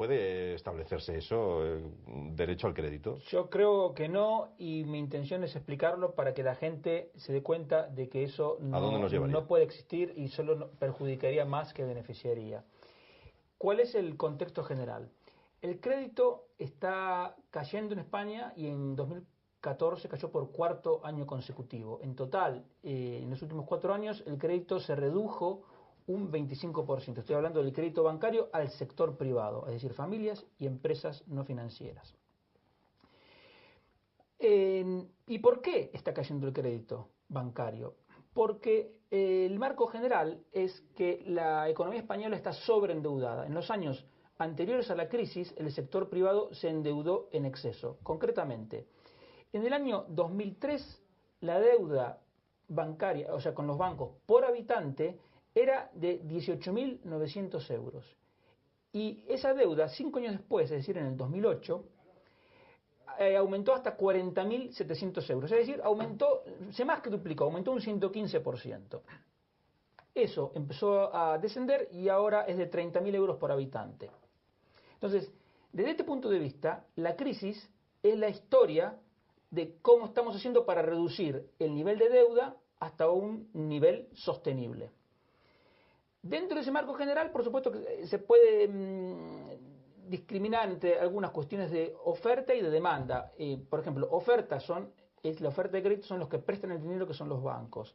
¿Puede establecerse eso, derecho al crédito? Yo creo que no, y mi intención es explicarlo para que la gente se dé cuenta de que eso ¿A dónde nos llevaría? no puede existir y solo perjudicaría más que beneficiaría. ¿Cuál es el contexto general? El crédito está cayendo en España y en 2014 cayó por cuarto año consecutivo. En total, en los últimos 4 años, el crédito se redujo un 25%. Estoy hablando del crédito bancario al sector privado, es decir, familias y empresas no financieras. ¿Y por qué está cayendo el crédito bancario? Porque el marco general es que la economía española está sobreendeudada. En los años anteriores a la crisis, el sector privado se endeudó en exceso. Concretamente, en el año 2003, la deuda bancaria, o sea, con los bancos por habitante, era de 18.900 euros. Y esa deuda, 5 años después, es decir, en el 2008, aumentó hasta 40.700 euros. Es decir, se más que duplicó, aumentó un 115%. Eso empezó a descender y ahora es de 30.000 euros por habitante. Entonces, desde este punto de vista, la crisis es la historia de cómo estamos haciendo para reducir el nivel de deuda hasta un nivel sostenible. Dentro de ese marco general, por supuesto que se puede discriminar entre algunas cuestiones de oferta y de demanda. Por ejemplo, es la oferta de crédito, son los que prestan el dinero, que son los bancos.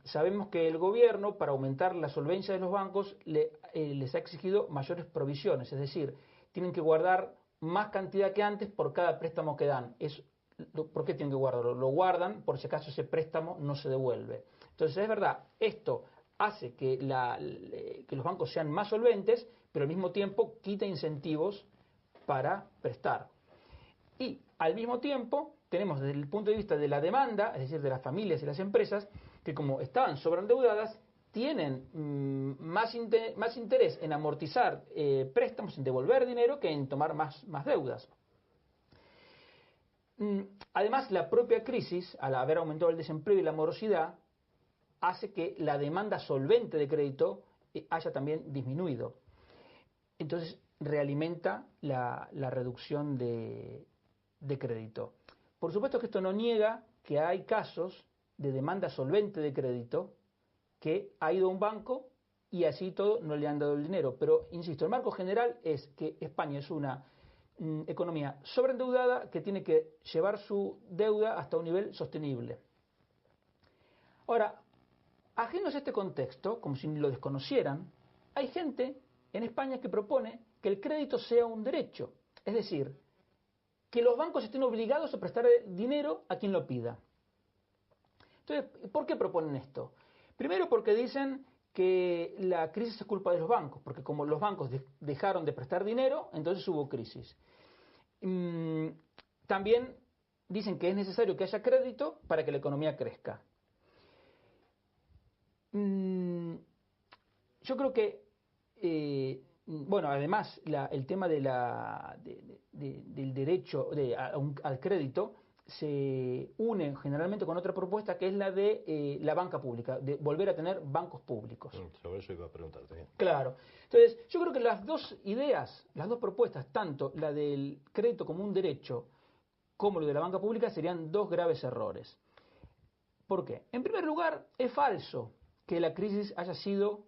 Sabemos que el gobierno, para aumentar la solvencia de los bancos, les ha exigido mayores provisiones, es decir, tienen que guardar más cantidad que antes por cada préstamo que dan. ¿Por qué tienen que guardarlo? Lo guardan por si acaso ese préstamo no se devuelve. Entonces, es verdad, esto hace que los bancos sean más solventes, pero al mismo tiempo quita incentivos para prestar. Y al mismo tiempo tenemos desde el punto de vista de la demanda, es decir, de las familias y las empresas, que como estaban sobreendeudadas, tienen más interés en amortizar préstamos, en devolver dinero, que en tomar más deudas. Además, la propia crisis, al haber aumentado el desempleo y la morosidad, hace que la demanda solvente de crédito haya también disminuido. Entonces, realimenta la reducción de crédito. Por supuesto que esto no niega que hay casos de demanda solvente de crédito que ha ido a un banco y así todo no le han dado el dinero. Pero, insisto, el marco general es que España es una economía sobreendeudada que tiene que llevar su deuda hasta un nivel sostenible. Ahora, ajenos a este contexto, como si lo desconocieran, hay gente en España que propone que el crédito sea un derecho, es decir, que los bancos estén obligados a prestar dinero a quien lo pida. Entonces, ¿por qué proponen esto? Primero porque dicen que la crisis es culpa de los bancos, porque como los bancos dejaron de prestar dinero, entonces hubo crisis. También dicen que es necesario que haya crédito para que la economía crezca. Yo creo que, además, el tema del derecho al crédito se une generalmente con otra propuesta que es la de la banca pública, de volver a tener bancos públicos. Sobre eso iba a preguntarte. Claro. Entonces, yo creo que las dos ideas, las dos propuestas, tanto la del crédito como un derecho, como lo de la banca pública, serían dos graves errores. ¿Por qué? En primer lugar, es falso que la crisis haya sido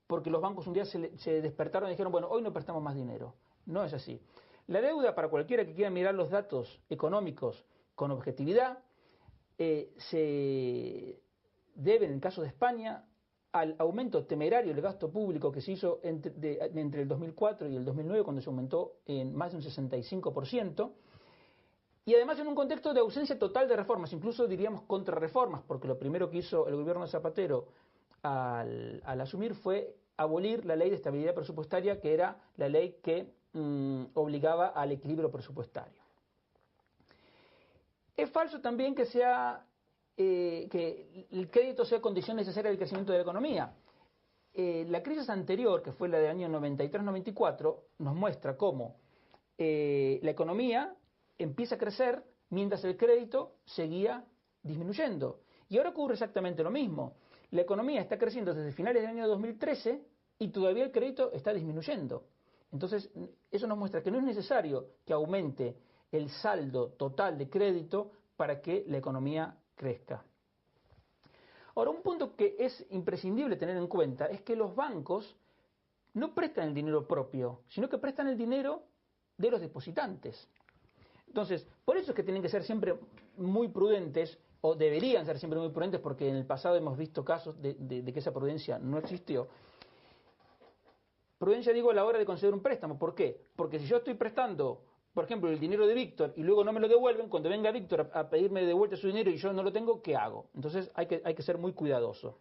porque los bancos un día se despertaron y dijeron, bueno, hoy no prestamos más dinero. No es así. La deuda, para cualquiera que quiera mirar los datos económicos con objetividad, se debe, en el caso de España, al aumento temerario del gasto público que se hizo entre el 2004 y el 2009, cuando se aumentó en más de un 65%, y además en un contexto de ausencia total de reformas, incluso diríamos contrarreformas, porque lo primero que hizo el gobierno de Zapatero al asumir fue abolir la ley de estabilidad presupuestaria, que era la ley que obligaba al equilibrio presupuestario. Es falso también que el crédito sea condición necesaria del crecimiento de la economía. La crisis anterior, que fue la del año 93-94, nos muestra cómo la economía empieza a crecer mientras el crédito seguía disminuyendo. Y ahora ocurre exactamente lo mismo. La economía está creciendo desde finales del año 2013 y todavía el crédito está disminuyendo. Entonces, eso nos muestra que no es necesario que aumente el saldo total de crédito para que la economía crezca. Ahora, un punto que es imprescindible tener en cuenta es que los bancos no prestan el dinero propio, sino que prestan el dinero de los depositantes. Entonces, por eso es que tienen que ser siempre muy prudentes, o deberían ser siempre muy prudentes, porque en el pasado hemos visto casos de que esa prudencia no existió. Prudencia digo a la hora de conceder un préstamo. ¿Por qué? Porque si yo estoy prestando, por ejemplo, el dinero de Víctor y luego no me lo devuelven, cuando venga Víctor a pedirme de vuelta su dinero y yo no lo tengo, ¿qué hago? Entonces hay que ser muy cuidadoso.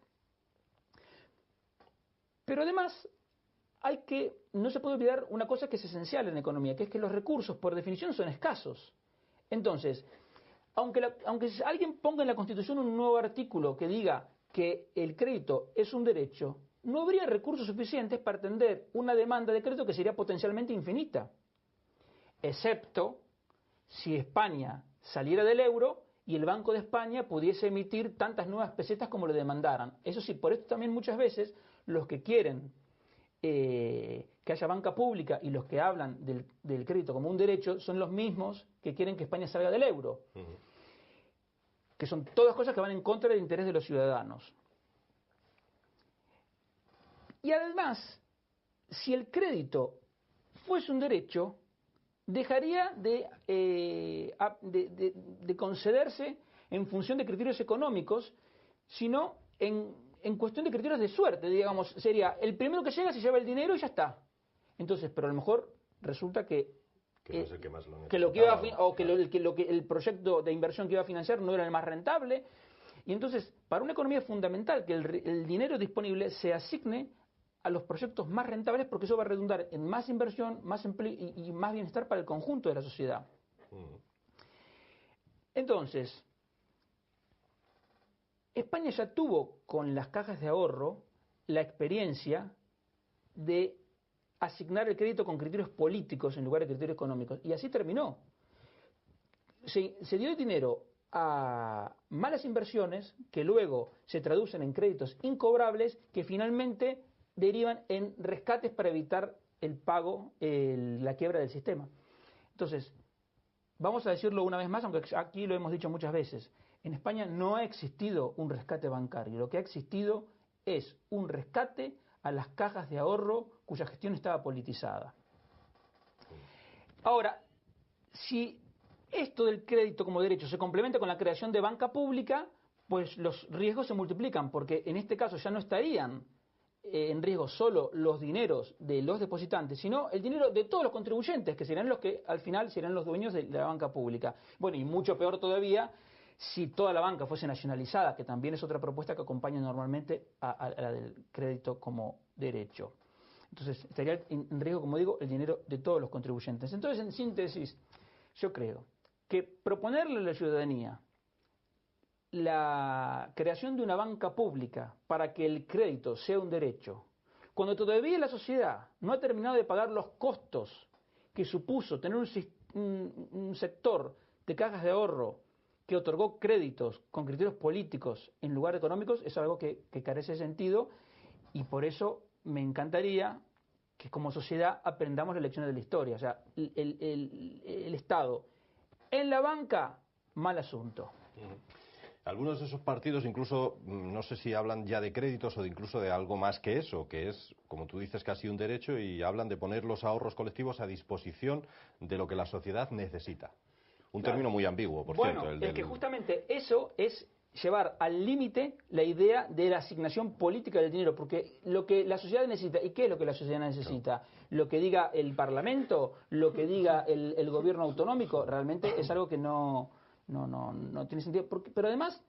Pero además, no se puede olvidar una cosa que es esencial en la economía, que es que los recursos, por definición, son escasos. Entonces, aunque alguien ponga en la Constitución un nuevo artículo que diga que el crédito es un derecho, no habría recursos suficientes para atender una demanda de crédito que sería potencialmente infinita, excepto si España saliera del euro y el Banco de España pudiese emitir tantas nuevas pesetas como le demandaran. Eso sí, por esto también muchas veces los que quieren que haya banca pública y los que hablan del crédito como un derecho son los mismos que quieren que España salga del euro, que son todas cosas que van en contra del interés de los ciudadanos. Y además, si el crédito fuese un derecho, dejaría de concederse en función de criterios económicos, sino en cuestión de criterios de suerte, digamos, sería el primero que llega se lleva el dinero y ya está. Entonces, pero a lo mejor resulta que no es el que más lo necesita, que lo que iba a el proyecto de inversión que iba a financiar no era el más rentable. Y entonces, para una economía es fundamental que el dinero disponible se asigne a los proyectos más rentables, porque eso va a redundar en más inversión, más empleo y más bienestar para el conjunto de la sociedad. Entonces, España ya tuvo con las cajas de ahorro la experiencia de asignar el crédito con criterios políticos en lugar de criterios económicos, y así terminó. Se dio el dinero a malas inversiones que luego se traducen en créditos incobrables que finalmente derivan en rescates para evitar el pago, la quiebra del sistema. Entonces, vamos a decirlo una vez más, aunque aquí lo hemos dicho muchas veces, en España no ha existido un rescate bancario, lo que ha existido es un rescate a las cajas de ahorro cuya gestión estaba politizada. Ahora, si esto del crédito como derecho se complementa con la creación de banca pública, pues los riesgos se multiplican, porque en este caso ya no estarían en riesgo solo los dineros de los depositantes, sino el dinero de todos los contribuyentes, que serán los que al final serán los dueños de la banca pública. Bueno, y mucho peor todavía si toda la banca fuese nacionalizada, que también es otra propuesta que acompaña normalmente a la del crédito como derecho. Entonces, estaría en riesgo, como digo, el dinero de todos los contribuyentes. Entonces, en síntesis, yo creo que proponerle a la ciudadanía la creación de una banca pública para que el crédito sea un derecho, cuando todavía la sociedad no ha terminado de pagar los costos que supuso tener un sector de cajas de ahorro que otorgó créditos con criterios políticos en lugar de económicos, es algo que carece de sentido, y por eso me encantaría que como sociedad aprendamos las lecciones de la historia. O sea, el Estado en la banca, mal asunto. Algunos de esos partidos incluso, no sé si hablan ya de créditos o incluso de algo más que eso, que es, como tú dices, casi un derecho, y hablan de poner los ahorros colectivos a disposición de lo que la sociedad necesita. Un término muy ambiguo, por cierto. Es que justamente eso es llevar al límite la idea de la asignación política del dinero, porque lo que la sociedad necesita, ¿y qué es lo que la sociedad necesita? Claro. Lo que diga el Parlamento, lo que diga el gobierno autonómico, realmente es algo que no tiene sentido. Pero además,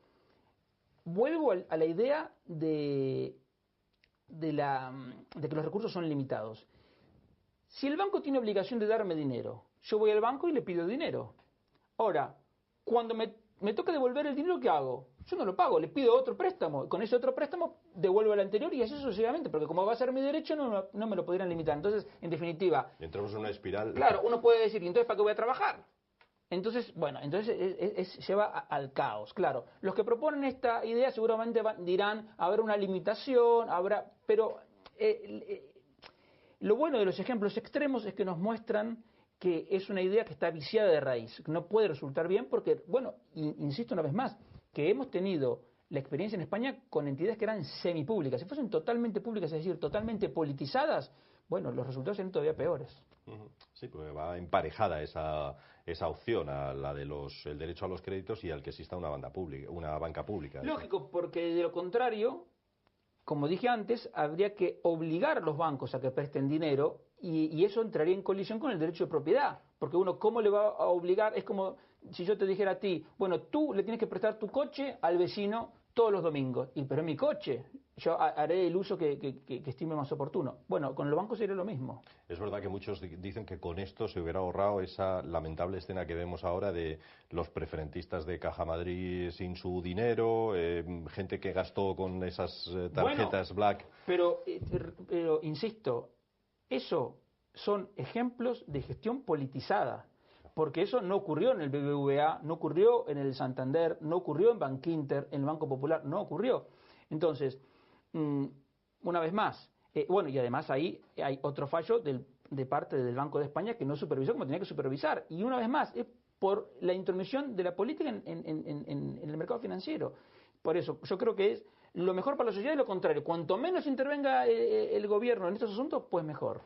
vuelvo a la idea de que los recursos son limitados. Si el banco tiene obligación de darme dinero, yo voy al banco y le pido dinero. Ahora, cuando me toca devolver el dinero, ¿qué hago? Yo no lo pago, le pido otro préstamo. Con ese otro préstamo devuelvo el anterior y así sucesivamente, porque como va a ser mi derecho, no me lo podrían limitar. Entonces, en definitiva... entramos en una espiral. Claro, uno puede decir, ¿y entonces para qué voy a trabajar? Entonces, bueno, lleva al caos, claro. Los que proponen esta idea seguramente dirán, habrá una limitación, pero Lo bueno de los ejemplos extremos es que nos muestran que es una idea que está viciada de raíz, que no puede resultar bien porque, bueno, insisto una vez más, que hemos tenido la experiencia en España con entidades que eran semipúblicas. Si fuesen totalmente públicas, es decir, totalmente politizadas, bueno, los resultados serían todavía peores. Sí, porque va emparejada esa opción a la de el derecho a los créditos y al que exista una banca pública. Lógico, porque de lo contrario, como dije antes, habría que obligar a los bancos a que presten dinero y eso entraría en colisión con el derecho de propiedad. Porque uno, ¿cómo le va a obligar? Es como si yo te dijera a ti, bueno, tú le tienes que prestar tu coche al vecino todos los domingos. Pero es mi coche, yo haré el uso que estime más oportuno. Bueno, con los bancos sería lo mismo. Es verdad que muchos dicen que con esto se hubiera ahorrado esa lamentable escena que vemos ahora de los preferentistas de Caja Madrid sin su dinero, gente que gastó con esas tarjetas Black. Pero insisto, eso son ejemplos de gestión politizada. Porque eso no ocurrió en el BBVA, no ocurrió en el Santander, no ocurrió en Bankinter, en el Banco Popular, no ocurrió. Entonces, una vez más, bueno, y además ahí hay otro fallo de parte del Banco de España que no supervisó como tenía que supervisar. Y una vez más, es por la intromisión de la política en el mercado financiero. Por eso, yo creo que es lo mejor para la sociedad y lo contrario. Cuanto menos intervenga el gobierno en estos asuntos, pues mejor.